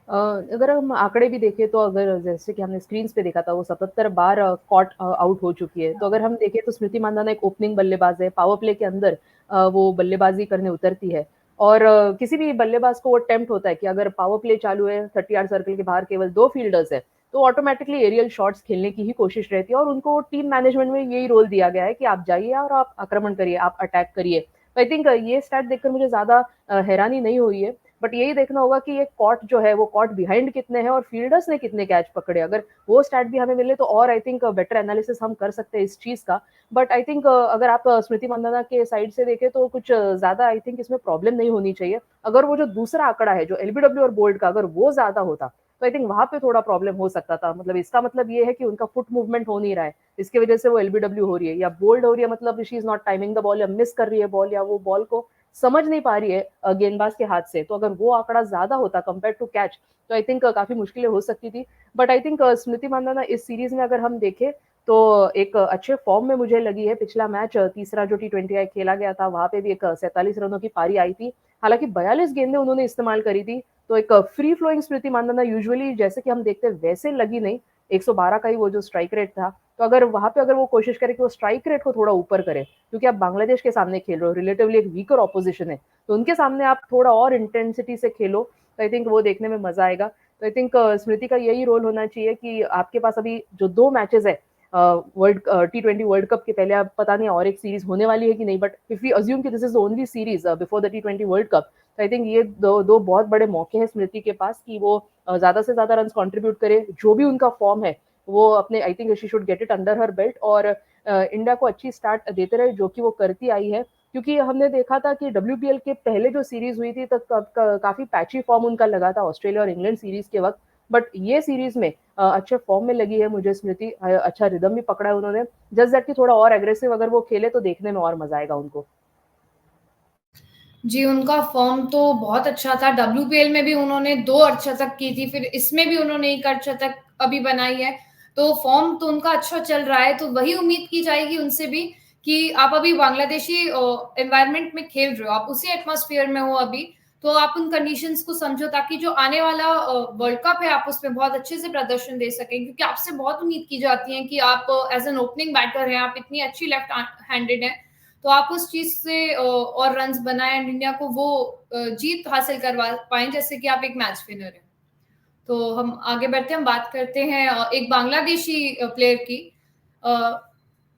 अगर हम आंकड़े भी देखें तो अगर जैसे कि हमने स्क्रीन्स पे देखा था वो 77 बार कॉट आउट हो चुकी है। तो अगर हम देखें तो स्मृति मंदाना एक ओपनिंग बल्लेबाज है, पावर प्ले के अंदर वो बल्लेबाजी करने उतरती है, और किसी भी बल्लेबाज को वो टेम्प्ट होता है कि अगर पावर प्ले चालू है, 30 यार्ड सर्कल के बाहर केवल 2 फील्डर्स है, तो ऑटोमेटिकली एरियल शॉट्स खेलने की ही कोशिश रहती है, और उनको टीम मैनेजमेंट में यही रोल दिया गया है कि आप जाइए और आप आक्रमण करिए, आप अटैक करिए। आई थिंक ये स्टैट देखकर मुझे ज्यादा हैरानी नहीं हुई है, बट यही देखना होगा कि ये कॉट जो है वो कॉट बिहाइंड कितने हैं और फील्डर्स ने कितने कैच पकड़े। अगर वो स्टैट भी हमें मिले तो और आई थिंक बेटर एनालिसिस हम कर सकते हैं इस चीज का। बट आई थिंक अगर आप स्मृति मंदाना के साइड से देखें तो कुछ ज्यादा आई थिंक इसमें प्रॉब्लम नहीं होनी चाहिए। अगर वो जो दूसरा आंकड़ा है जो LBW और बोल्ड का, अगर वो ज्यादा होता तो आई थिंक वहां पे थोड़ा प्रॉब्लम हो सकता था। मतलब इसका मतलब ये है कि उनका फुट मूवमेंट हो नहीं रहा है, इसकी वजह से वो LBW हो रही है, या बोल्ड हो रही है मतलब she is not timing the ball, या मिस कर रही है बॉल, या वो बॉल को समझ नहीं पा रही है गेंदबाज के हाथ से। तो अगर वो आंकड़ा ज्यादा होता कंपेयर टू कैच तो आई थिंक काफी मुश्किलें हो सकती थी। बट आई थिंक स्मृति मंदाना इस सीरीज में अगर हम देखें तो एक अच्छे फॉर्म में मुझे लगी है। पिछला मैच तीसरा जो T20I खेला गया था, वहाँ पे भी एक 47 रनों की पारी आई थी। हालाँकि 42 गेंदें उन्होंने इस्तेमाल करी थी, तो एक फ्री फ्लोइंग स्मृति मानधना यूजुअली जैसे कि हम देखते हैं वैसे लगी नहीं। 112 का ही वो जो स्ट्राइक रेट था, तो अगर वहाँ पे अगर वो कोशिश करे कि वो स्ट्राइक रेट को थोड़ा ऊपर करे, क्योंकि आप बांग्लादेश के सामने खेल रहे हो, रिलेटिवली एक वीकर ऑपोजिशन है, तो उनके सामने आप थोड़ा और इंटेंसिटी से खेलो, तो आई थिंक वो देखने में मज़ा आएगा। तो आई थिंक स्मृति का यही रोल होना चाहिए कि आपके पास अभी जो 2 मैचेज़ है वर्ल्ड T20 वर्ल्ड कप के पहले, अब पता नहीं और एक सीरीज होने वाली है कि नहीं, बट इफ वी अज्यूम कि this is the only series before the T20 world cup, तो आई थिंक ये दो बहुत बड़े मौके हैं स्मृति के पास कि वो ज्यादा से ज्यादा रन कंट्रीब्यूट करे। जो भी उनका फॉर्म है वो अपने, I think she should get it under her belt, और इंडिया को अच्छी स्टार्ट देते रहे, जो कि वो करती आई है। क्योंकि हमने देखा था कि WPL के पहले जो सीरीज हुई थी तब काफी पैची फॉर्म उनका लगा था ऑस्ट्रेलिया और इंग्लैंड सीरीज के वक्त, बट ये सीरीज में अच्छे फॉर्म में लगी है मुझे स्मृति। अच्छा रिदम भी पकड़ा है उन्होंने, जस्ट दैट कि थोड़ा और एग्रेसिव अगर वो खेले तो देखने में और मजा आएगा उनको। जी, उनका फॉर्म तो बहुत अच्छा था। WPL में भी उन्होंने 2 अर्धशतक की थी, फिर इसमें भी उन्होंने 1 अर्धशतक अभी बनाई है। तो फॉर्म तो उनका अच्छा चल रहा है, तो वही उम्मीद की जाएगी उनसे भी कि आप अभी बांग्लादेशी एनवायरनमेंट में खेल रहे हो, आप उसी एटमॉस्फेयर में हो अभी, तो आप उन कंडीशंस को समझो ताकि जो आने वाला वर्ल्ड कप है, आप उसमें बहुत अच्छे से प्रदर्शन दे सकें। क्योंकि आपसे बहुत उम्मीद की जाती है कि आप एज़ एन ओपनिंग बैटर हैं, आप इतनी अच्छी लेफ्ट हैंडेड हैं, तो आप उस चीज से और रन्स बनाए एंड इंडिया को वो जीत हासिल करवा पाए जैसे कि आप एक मैच विनर हैं। तो हम आगे बढ़ते हैं, हम बात करते हैं एक बांग्लादेशी प्लेयर की।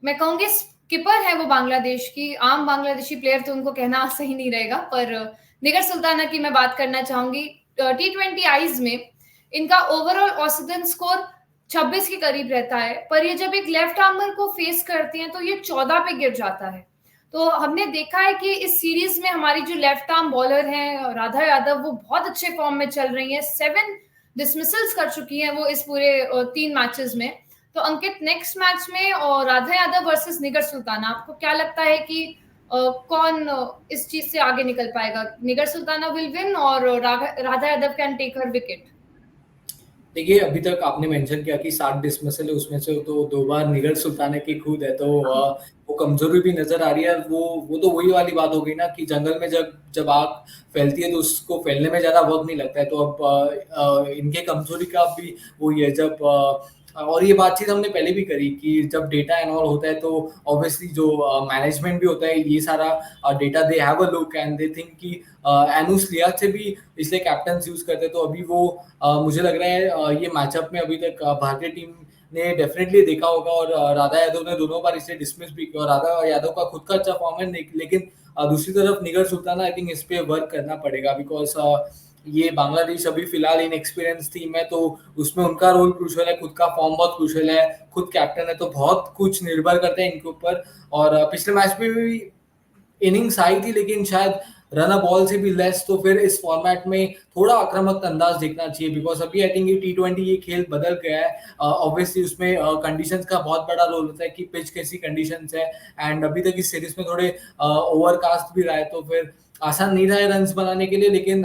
मैं कहूँगी स्किपर है वो बांग्लादेश की, आम बांग्लादेशी प्लेयर तो उनको कहना सही नहीं रहेगा, पर निगर सुल्ताना की मैं बात करना चाहूंगी। T20 आईज में इनका ओवरऑल औसतन स्कोर 26 के करीब रहता है, पर ये जब एक लेफ्ट आर्मर को फेस करती हैं तो ये 14 पे गिर जाता है। तो हमने देखा है कि इस सीरीज में हमारी जो लेफ्ट आर्म बॉलर हैं राधा यादव, वो बहुत अच्छे फॉर्म में चल रही हैं। 7 डिसमिसल्स कर चुकी हैं वो इस पूरे 3 मैचेस में। तो अंकित, नेक्स्ट मैच में और राधा यादव वर्सेस निगर सुल्ताना, आपको क्या लगता है कि कौन इस चीज से आगे निकल पाएगा? निगर सुल्ताना विल विन और Radha Yadav can take her wicket? देखिए, अभी तक आपने मेंशन किया कि 7 डिसमिसल है, उसमें से तो 2 बार निगर सुल्ताना की खुद है, तो वो कमजोरी भी नजर आ रही है। वो तो वही वाली बात हो गई ना कि जंगल में जब जब आग फैलती है तो उसको फैलने में ज्यादा वक्त नहीं लगता है। तो अब इनके कमजोरी का भी वो ये जब और ये बातचीत हमने पहले भी करी कि जब डेटा एंड ऑल होता है तो ऑब्वियसली जो मैनेजमेंट भी होता है, ये सारा data they have a look and they think कि एनुस लियाज से भी इसलिए कैप्टन यूज करते हैं। तो अभी वो मुझे लग रहा है ये मैचअप में अभी तक भारतीय टीम ने डेफिनेटली देखा होगा, और राधा यादव ने दोनों बार इसे डिसमिस भी किया, और राधा यादव का खुद का अच्छा फॉर्म है, लेकिन दूसरी तरफ निगर सुल्ताना, आई थिंक इस पे वर्क करना पड़ेगा, बिकॉज ये बांग्लादेश अभी फिलहाल इनएक्सपीरियंस टीम है, तो उसमें उनका रोल क्रूशल है, खुद का फॉर्म बहुत क्रूशल है, खुद कैप्टन है, तो बहुत कुछ निर्भर करते हैं इनके ऊपर। और पिछले मैच में भी इनिंग्स आई थी, लेकिन शायद रन अ बॉल से भी लेस, तो फिर इस फॉर्मेट में थोड़ा आक्रामक अंदाज देखना चाहिए, बिकॉज अभी आई थिंक ये T20 ये खेल बदल गया है। ऑब्वियसली उसमें कंडीशंस का बहुत बड़ा रोल होता है कि पिच कैसी कंडीशंस है, एंड अभी तक इस सीरीज में थोड़े ओवरकास्ट भी रहा है, तो फिर आसान नहीं रहा है रन बनाने के लिए। लेकिन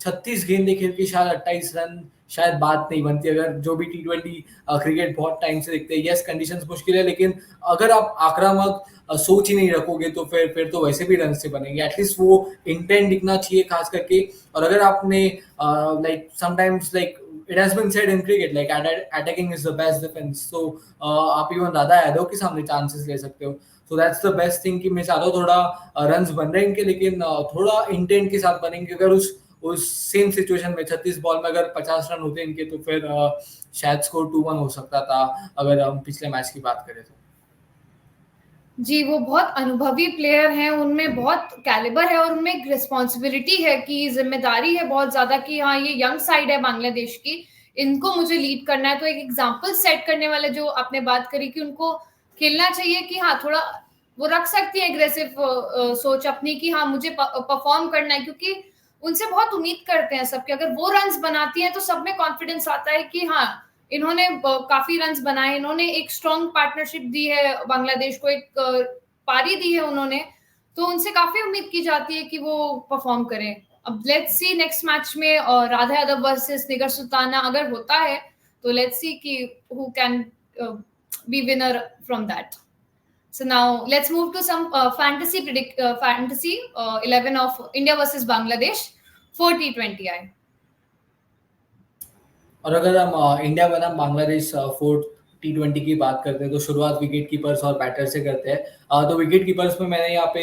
36 गेंदें खेल के शायद 28 रन शायद बात नहीं बनती, अगर जो भी T20 क्रिकेट बहुत टाइम से देखते हैं। यस, कंडीशंस मुश्किल है, लेकिन अगर आप आक्रामक सोच ही नहीं रखोगे तो फिर तो वैसे भी रन से बनेंगे। एटलीस्ट वो इंटेंट दिखना चाहिए खास करके। और अगर आपने like sometimes like it has been said in cricket like attacking is the best defence, so आप इवन राधा यादव के सामने चांसेस ले सकते हो। So that's the best thing कि मैं चाहता हूँ थोड़ा रन बन रहे हैं इनके, लेकिन थोड़ा इंटेंट के साथ बनेंगे। अगर उस सेम सिचुएशन में 36 बॉल में अगर 50 रन होते इनके, तो फिर शायद स्कोर 2-1 हो सकता था, अगर हम पिछले मैच की बात करें तो। जी, वो बहुत अनुभवी प्लेयर हैं, उनमें बहुत कैलिबर है और उनमें एक रिस्पॉन्सिबिलिटी है कि जिम्मेदारी है बहुत ज्यादा कि हाँ, ये यंग साइड है बांग्लादेश की, इनको मुझे लीड करना है। तो एक एग्जाम्पल सेट करने वाले जो आपने बात करी कि उनको खेलना चाहिए कि हाँ, थोड़ा वो रख सकती है एग्रेसिव सोच अपनी कि हाँ, मुझे परफॉर्म करना है, क्योंकि उनसे बहुत उम्मीद करते हैं सबके। अगर वो रन्स बनाती हैं तो सब में कॉन्फिडेंस आता है कि हाँ, इन्होंने काफी रन्स बनाए, इन्होंने एक स्ट्रॉन्ग पार्टनरशिप दी है बांग्लादेश को, एक पारी दी है उन्होंने, तो उनसे काफी उम्मीद की जाती है कि वो परफॉर्म करें। अब लेट्स सी नेक्स्ट मैच में राधा यादव वर्सेस निगर सुल्ताना अगर होता है, तो लेट्स सी कि who can be winner from that. So now let's move to some fantasy 11 of India versus Bangladesh for T20I. और अगर हम इंडिया बनाम बांग्लादेश 4 T20 की बात करते हैं तो शुरुआत विकेट कीपर्स और बैटर से करते हैं। तो विकेट कीपर्स में मैंने यहाँ पे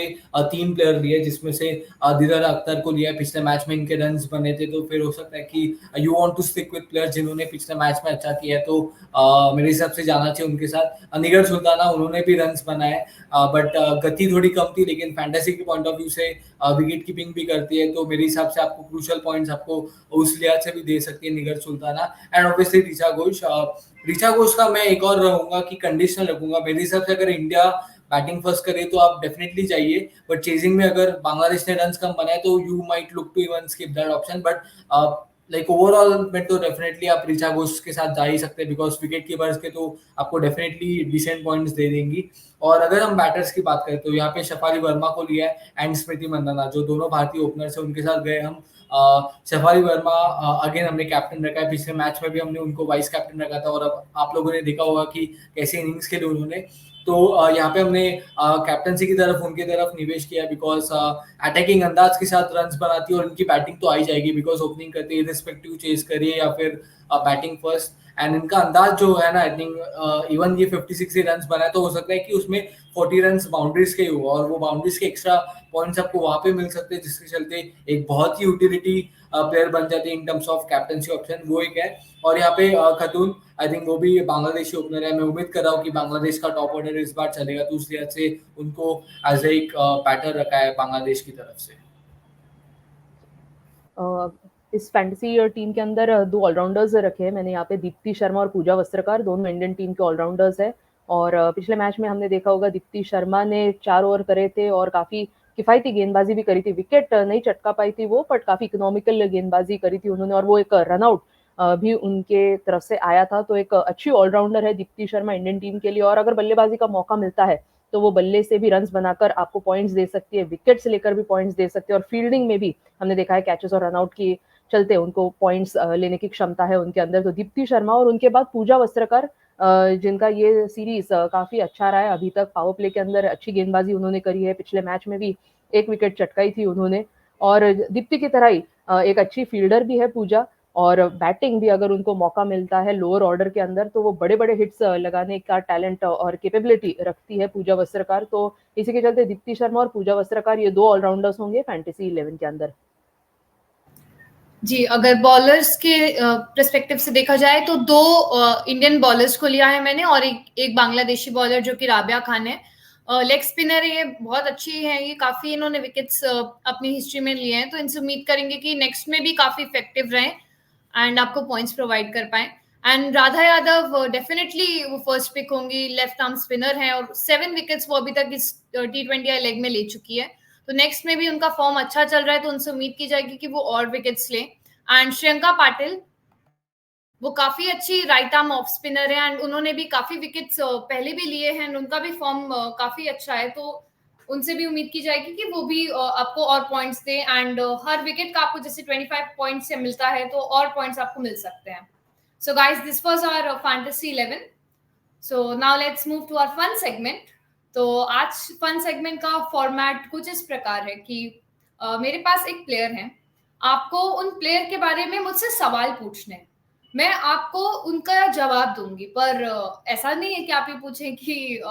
3 प्लेयर लिए, जिसमें से दीदार अख्तर को लिया है। पिछले मैच में इनके रन्स बने थे, तो फिर हो सकता है कि you want to stick with player जिन्होंने पिछले मैच में अच्छा किया है, तो मेरे हिसाब से जाना चाहिए उनके साथ। निगर सुल्ताना, उन्होंने भी रन्स बनाए, बट गति थोड़ी कम थी, लेकिन फैंटेसी के पॉइंट ऑफ व्यू से विकेट कीपिंग भी करती है, तो मेरे हिसाब से आपको क्रूशियल पॉइंट्स आपको उस लिहाज से भी दे सकती है निगर सुल्ताना। एंड ऑब्वियसली ऋचा घोष का मैं एक और रहूंगा कि कंडीशनल रखूंगा। मेरे हिसाब से अगर इंडिया बैटिंग फर्स्ट करे तो आप डेफिनेटली चाहिए, बट चेजिंग में अगर बांग्लादेश ने रन्स कम बनाए तो you might look to even skip that option. But like overall में तो डेफिनेटली आप ऋचा घोष के साथ जा ही सकते हैं, बिकॉज विकेट कीपर्स के तो आपको डेफिनेटली डिसेंट पॉइंट्स दे देंगी। और अगर हम बैटर्स की बात करें तो यहाँ पे शफाली वर्मा को लिया है एंड स्मृति मंदाना, जो दोनों भारतीय ओपनर्स है, उनके साथ गए हम। शफाली वर्मा अगेन हमने कैप्टन रखा है, पिछले मैच में भी हमने उनको वाइस कैप्टन रखा था, और अब आप लोगों ने देखा होगा कि कैसे इनिंग्स खेले उन्होंने। तो यहाँ पे हमने कैप्टनसी की तरफ उनकी तरफ निवेश किया, बिकॉज अटैकिंग अंदाज के साथ रन्स बनाती है और उनकी बैटिंग तो आ ही जाएगी, बिकॉज ओपनिंग करते हैं रिस्पेक्टिव चेज करिए या फिर बैटिंग फर्स्ट। एंड इनका अंदाज जो है ना, आई थिंक इवन ये 56 रन्स बनाए, तो हो सकता है कि उसमें 40 रन्स बाउंड्रीज के ही हो, और वो बाउंड्रीज के एक्स्ट्रा पॉइंट्स आपको वहां पे मिल सकते हैं, जिसके चलते एक बहुत ही यूटिलिटी प्लेयर बन जाते हैं इन टर्म्स ऑफ कैप्टनसी ऑप्शन। वो एक है। और यहाँ पे खतून, आई थिंक वो भी बांग्लादेशी ओपनर है। मैं उम्मीद कर रहा हूँ कि बांग्लादेश का टॉप ऑर्डर इस बार चलेगा, तो उस लिहाज से उनको एज एक बैटर रखा है बांग्लादेश की तरफ से। इस फैंटेसी टीम के अंदर 2 ऑलराउंडर्स रखे हैं मैंने यहाँ पे, दीप्ति शर्मा और पूजा वस्त्रकार, दोनों इंडियन टीम के ऑलराउंडर्स है। और पिछले मैच में हमने देखा होगा दीप्ति शर्मा ने 4 ओवर करे थे और काफी किफायती गेंदबाजी भी करी थी। विकेट नहीं चटका पाई थी वो, बट काफी इकोनॉमिकल गेंदबाजी करी थी उन्होंने, और वो एक रनआउट भी उनके तरफ से आया था। तो एक अच्छी ऑलराउंडर है दीप्ति शर्मा इंडियन टीम के लिए, और अगर बल्लेबाजी का मौका मिलता है तो वो बल्ले से भी रन्स बनाकर आपको पॉइंट्स दे सकती है, विकेट से लेकर भी पॉइंट्स दे सकती है, और फील्डिंग में भी हमने देखा है कैचेस और रनआउट की चलते उनको पॉइंट्स लेने की क्षमता है उनके अंदर। तो दीप्ति शर्मा और उनके बाद पूजा वस्त्रकर, जिनका ये सीरीज काफी अच्छा रहा है अभी तक। पावर प्ले के अंदर अच्छी गेंदबाजी उन्होंने करी है, पिछले मैच में भी 1 विकेट चटकाई थी उन्होंने। और दीप्ति की तरह ही एक अच्छी फील्डर भी है पूजा, और बैटिंग भी अगर उनको मौका मिलता है लोअर ऑर्डर के अंदर तो वो बड़े बड़े हिट्स लगाने का टैलेंट और कैपेबिलिटी रखती है पूजा वस्त्रकार। तो इसी के चलते दीप्ति शर्मा और पूजा वस्त्रकार ये 2 ऑलराउंडर्स होंगे फैंटेसी 11 के अंदर। जी, अगर बॉलर्स के पर्सपेक्टिव से देखा जाए तो 2 इंडियन बॉलर्स को लिया है मैंने, और एक बांग्लादेशी बॉलर जो कि राबिया खान है। लेग स्पिनर है, ये बहुत अच्छी है, ये काफी इन्होंने विकेट्स अपनी हिस्ट्री में लिए हैं, तो इनसे उम्मीद करेंगे कि नेक्स्ट में भी काफी इफेक्टिव रहें एंड आपको पॉइंट्स प्रोवाइड कर पाए। एंड राधा यादव डेफिनेटली वो फर्स्ट पिक होंगी, लेफ्ट आर्म स्पिनर है, और 7 विकेट्स वो अभी तक इस T20I लेग में ले चुकी है। तो नेक्स्ट में भी उनका फॉर्म अच्छा चल रहा है, तो उनसे उम्मीद की जाएगी कि वो और विकेट्स लें। एंड श्रियंका पाटिल, वो काफी अच्छी राइट आर्म ऑफ स्पिनर है, एंड उन्होंने भी काफी विकेट्स पहले भी लिए हैं, उनका भी फॉर्म काफी अच्छा है, तो उनसे भी उम्मीद की जाएगी कि वो भी आपको और points they. And her wicket का आपको जैसे 25 पॉइंट्स से मिलता है, तो और पॉइंट्स आपको मिल सकते हैं। So guys, this was our fantasy 11। So now let's move to our fun segment. तो आज फन सेगमेंट का फॉर्मेट कुछ इस प्रकार है कि मेरे पास एक प्लेयर है, आपको उन प्लेयर के बारे में मुझसे सवाल पूछने हैं, मैं आपको उनका जवाब दूंगी, पर ऐसा नहीं है कि आप ये पूछें कि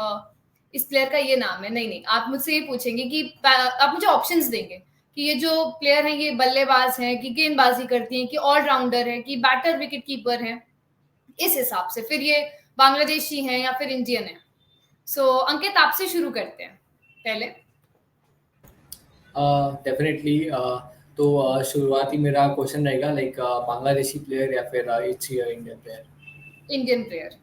इस प्लेयर का ये नाम है, नहीं, आप मुझसे ये पूछेंगे कि आप मुझे ऑप्शंस देंगे कि ये जो प्लेयर है ये बल्लेबाज है कि गेंदबाजी करती है कि ऑलराउंडर है कि बैटर विकेट कीपर है, इस हिसाब से फिर ये बांग्लादेशी है या फिर इंडियन है। सो अंकित, आपसे शुरू करते हैं पहले। डेफिनेटली तो शुरुआती मेरा क्वेश्चन रहेगा लाइक बांग्लादेशी प्लेयर या फिर Indian player? Indian player.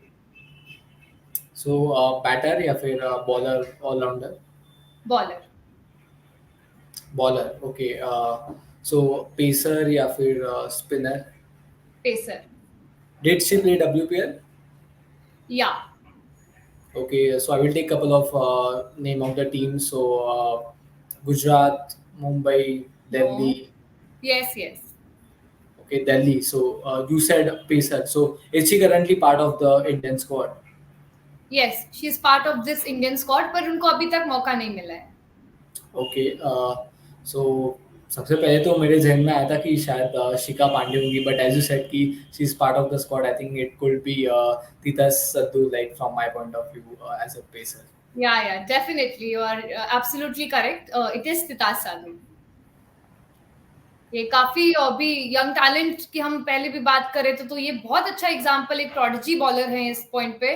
So batter या फिर bowler, allrounder? Bowler. Bowler, okay. So pacer या फिर spinner? Pacer. Did she play WPL? Yeah. Okay, so I will take couple of name of the teams. So Gujarat, Mumbai, Delhi. Yes. Okay, Delhi. So you said pacer. So is she currently part of the Indian squad? Yes, she is part of this Indian squad, पर उनको अभी तक मौका नहीं मिला है। Okay, सो सबसे पहले तो मेरे जहन में आया था कि शायद शिखा पांडे होंगी, बट एज यू सेड कि she is part of the squad, I think it could be Titas Sadhu, like from my point of view as a pacer. Yeah definitely you are absolutely correct, it is Titas Sadhu. ये काफी अभी young talent की हम पहले भी बात करें तो ये बहुत अच्छा एग्जांपल, एक प्रोडिजी बॉलर है इस पॉइंट पे।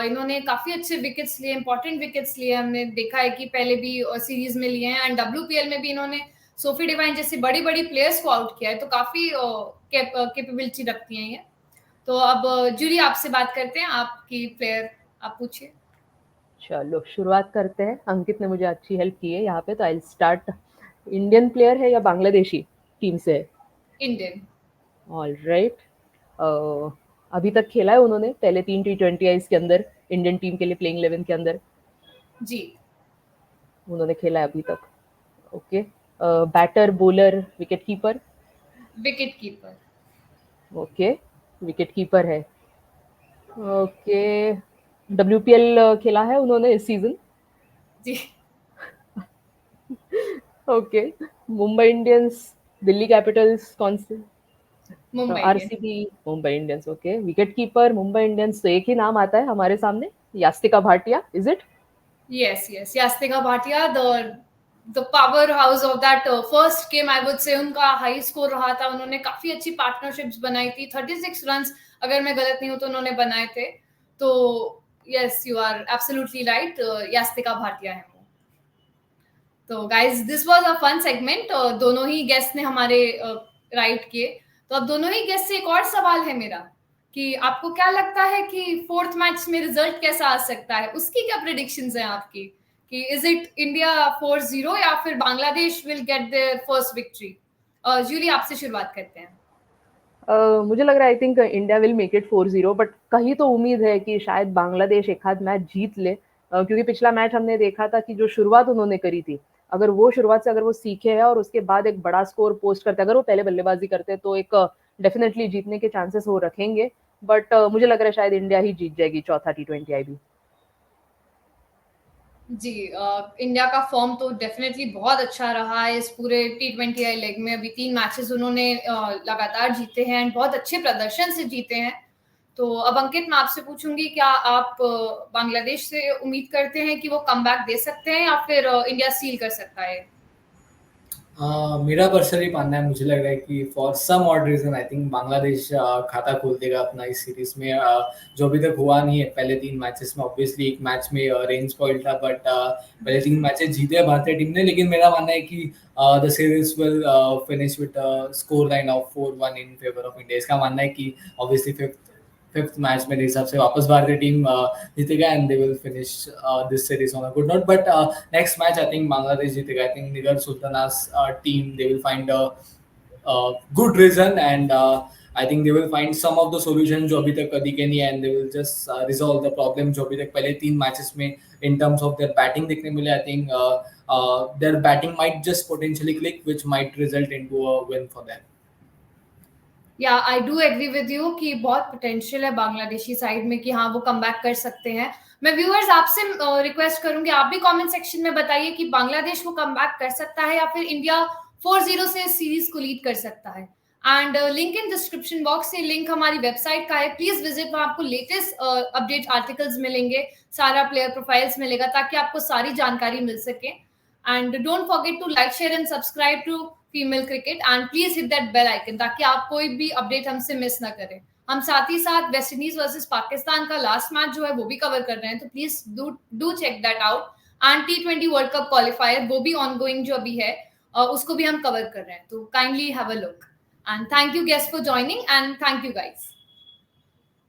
इन्होंने काफी अच्छे विकेट्स लिए, इंपॉर्टेंट विकेट्स लिए, हमने देखा है कि पहले भी सीरीज में लिए हैं, एंड WPL में भी इन्होंने सोफी डिवाइन जैसी बड़ी बड़ी प्लेयर्स को आउट किया है, तो काफी कैपेबिलिटी रखती हैं ये। तो अब जूली आपसे बात करते हैं, आपकी प्लेयर आप पूछिए। चलो शुरुआत करते हैं। अंकित ने मुझे अच्छी हेल्प की है यहाँ पे, तो आई स्टार्ट। इंडियन प्लेयर है या बांग्लादेशी टीम से है? इंडियन। All right. अभी तक खेला है उन्होंने पहले 3 T20Is के अंदर इंडियन टीम के लिए, प्लेइंग 11 के अंदर जी, उन्होंने खेला है अभी तक। Okay, batter, bowler, wicket keeper? Wicket keeper. Okay, wicket keeper है। ओके, WPL खेला है उन्होंने इस सीजन? जी, okay, Mumbai Indians, Delhi Capitals, कौन से? Mumbai Indians. RCB, Mumbai Indians. Okay, wicket keeper Mumbai Indians, तो एक ही नाम आता है हमारे सामने, Yastika Bhatia, is it? Yes, Yastika Bhatia, the powerhouse of that first game, I would say, उनका हाई स्कोर रहा था, उन्होंने काफी अच्छी पार्टनरशिप्स बनाई थी, 36 रन्स अगर मैं गलत नहीं हूं तो उन्होंने बनाए थे। तो yes, you are absolutely right, Yastika Bhatia है वो। तो guys, this was a fun segment, दोनों ही गेस्ट ने हमारे राइट किए। तो अब दोनों ही गेस्ट से एक और सवाल है मेरा, कि आपको क्या लगता है कि फोर्थ मैच में रिजल्ट कैसा आ सकता है, उसकी क्या प्रेडिक्शंस हैं आपकी, कि इज इट इंडिया 4-0 या फिर Bangladesh will get their first victory? Julie आपसे शुरुआत करते हैं। मुझे लग रहा है I think India will make it 4-0, but कहीं तो उम्मीद है कि शायद बांग्लादेश एक आध मैच जीत ले, क्योंकि पिछला मैच हमने देखा था कि जो शुरुआत उन्होंने करी थी, अगर वो शुरुआत से अगर वो सीखे हैं और उसके बाद एक बड़ा स्कोर पोस्ट करते, अगर वो पहले बल्लेबाजी करते, तो एक डेफिनेटली जीतने के चांसेस वो रखेंगे। बट मुझे लग रहा है शायद इंडिया ही जीत जाएगी चौथा T20I भी। जी, इंडिया का फॉर्म तो डेफिनेटली बहुत अच्छा रहा है इस पूरे T20I लेग में। अभी 3 मैचेस उन्होंने लगातार जीते हैं, एंड बहुत अच्छे प्रदर्शन से जीते हैं। तो अब अंकित, मैं आपसे पूछूंगी, क्या आप बांग्लादेश से उम्मीद करते हैं कि वो कमबैक दे सकते हैं या फिर इंडिया सील कर सकता है? मेरा पर्सनली मानना है, मुझे लग रहा है कि for some odd reason I think Bangladesh खाता खोल देगा अपना इस सीरीज में, जो अभी तक हुआ नहीं है पहले 3 मैचेस में। ऑब्वियसली एक मैच में रेन स्पॉइल था, बट पहले 3 मैचेस जीते हैं भारतीय टीम ने। लेकिन मेरा मानना है कि the series will finish with score line of 4-1 in favour of India. इसका मानना है कि ऑब्वियसली फिफ्थ मैच मेरे हिसाब से वापस भारतीय टीम जीतेगा, and they will finish this series on a good note. But next match I think Bangladesh जीतेगा। I think Nigar Sultana's team, they will find a good reason, and I think they will find some of the solutions जो अभी तक दिखे नहीं है, and they will just resolve the problem जो अभी तक पहले 3 मैचेस में in terms of their batting देखने मिले। I think their batting might just potentially click, which might result into a win for them. या I do agree with you कि बहुत पोटेंशियल है बांग्लादेशी साइड में, कि हाँ वो कमबैक कर सकते हैं। मैं व्यूअर्स आपसे रिक्वेस्ट करूंगी, आप भी कमेंट सेक्शन में बताइए कि बांग्लादेश को कमबैक कर सकता है या फिर इंडिया 4-0 से सीरीज को लीड कर सकता है। And link in description box, ये लिंक हमारी वेबसाइट का है, प्लीज विजिट, वहां आपको लेटेस्ट अपडेट आर्टिकल्स मिलेंगे, सारा प्लेयर प्रोफाइल्स मिलेगा, ताकि आपको सारी जानकारी मिल सके। And don't forget to like, share and subscribe to female cricket, and please hit that bell icon, ताकि आप कोई भी अपडेट हमसे मिस ना करें। हम साथ ही साथ वेस्ट इंडीज वर्सेस पाकिस्तान का लास्ट मैच जो है वो भी कवर कर रहे हैं, तो please do check that out. And T20 world cup qualifier वो भी ऑनगोइंग जो अभी है, उसको भी हम कवर कर रहे हैं, तो kindly have a look. And thank you guessed for joining, and thank you guys.